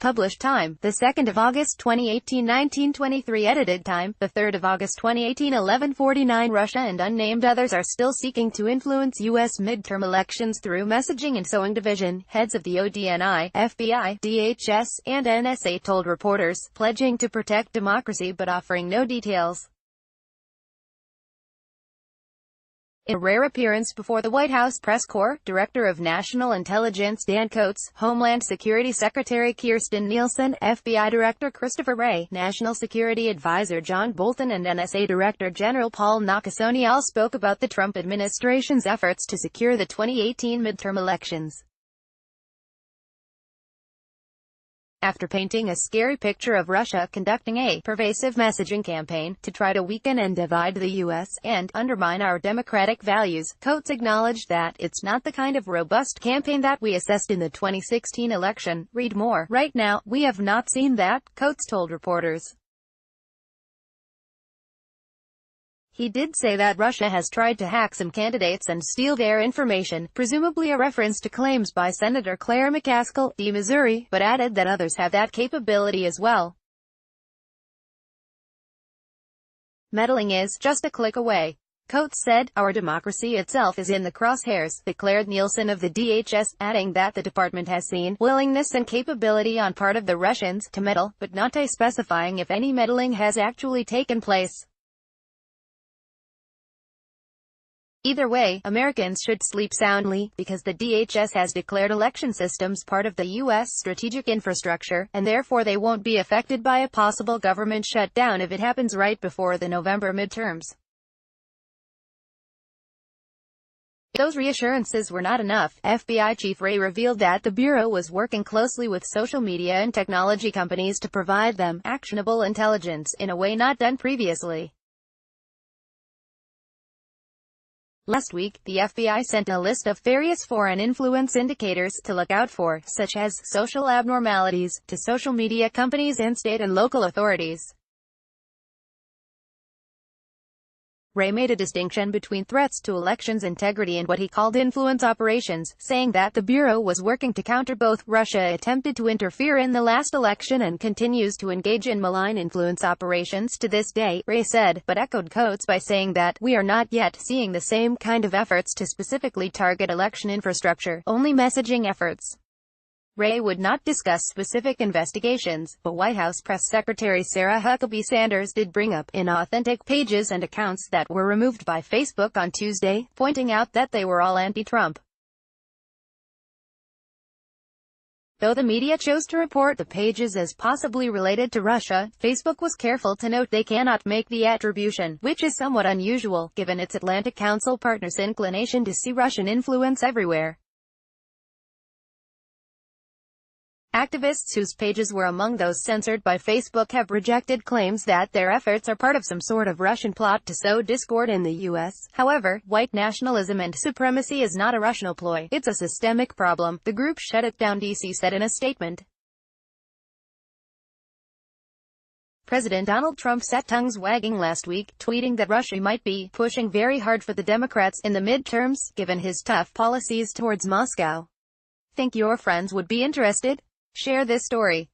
Published time, the 2nd of August 2018, 1923. Edited time, the 3rd of August 2018, 11:49. Russia and unnamed others are still seeking to influence U.S. midterm elections through messaging and sowing division, heads of the ODNI, FBI, DHS, and NSA told reporters, pledging to protect democracy but offering no details. In a rare appearance before the White House press corps, Director of National Intelligence Dan Coats, Homeland Security Secretary Kirstjen Nielsen, FBI Director Christopher Wray, National Security Advisor John Bolton and NSA Director General Paul Nakasone all spoke about the Trump administration's efforts to secure the 2018 midterm elections. After painting a scary picture of Russia conducting a pervasive messaging campaign to try to weaken and divide the U.S. and undermine our democratic values, Coats acknowledged that it's not the kind of robust campaign that we assessed in the 2016 election. Read more. Right now, we have not seen that, Coats told reporters. He did say that Russia has tried to hack some candidates and steal their information, presumably a reference to claims by Senator Claire McCaskill, D. Missouri, but added that others have that capability as well. Meddling is just a click away. Coats said, "Our democracy itself is in the crosshairs," declared Nielsen of the DHS, adding that the department has seen willingness and capability on part of the Russians to meddle, but not specifying if any meddling has actually taken place. Either way, Americans should sleep soundly, because the DHS has declared election systems part of the U.S. strategic infrastructure, and therefore they won't be affected by a possible government shutdown if it happens right before the November midterms. If those reassurances were not enough, FBI Chief Wray revealed that the Bureau was working closely with social media and technology companies to provide them actionable intelligence in a way not done previously. Last week, the FBI sent a list of various foreign influence indicators to look out for, such as social abnormalities, to social media companies and state and local authorities. Wray made a distinction between threats to elections integrity and what he called influence operations, saying that the Bureau was working to counter both. Russia attempted to interfere in the last election and continues to engage in malign influence operations to this day, Wray said, but echoed Coats by saying that, "We are not yet seeing the same kind of efforts to specifically target election infrastructure, only messaging efforts." Wray would not discuss specific investigations, but White House Press Secretary Sarah Huckabee Sanders did bring up inauthentic pages and accounts that were removed by Facebook on Tuesday, pointing out that they were all anti-Trump. Though the media chose to report the pages as possibly related to Russia, Facebook was careful to note they cannot make the attribution, which is somewhat unusual, given its Atlantic Council partners' inclination to see Russian influence everywhere. Activists whose pages were among those censored by Facebook have rejected claims that their efforts are part of some sort of Russian plot to sow discord in the U.S. However, white nationalism and supremacy is not a Russian ploy, it's a systemic problem, the group Shut It Down DC said in a statement. President Donald Trump sat tongues wagging last week, tweeting that Russia might be pushing very hard for the Democrats in the midterms, given his tough policies towards Moscow. Think your friends would be interested? Share this story.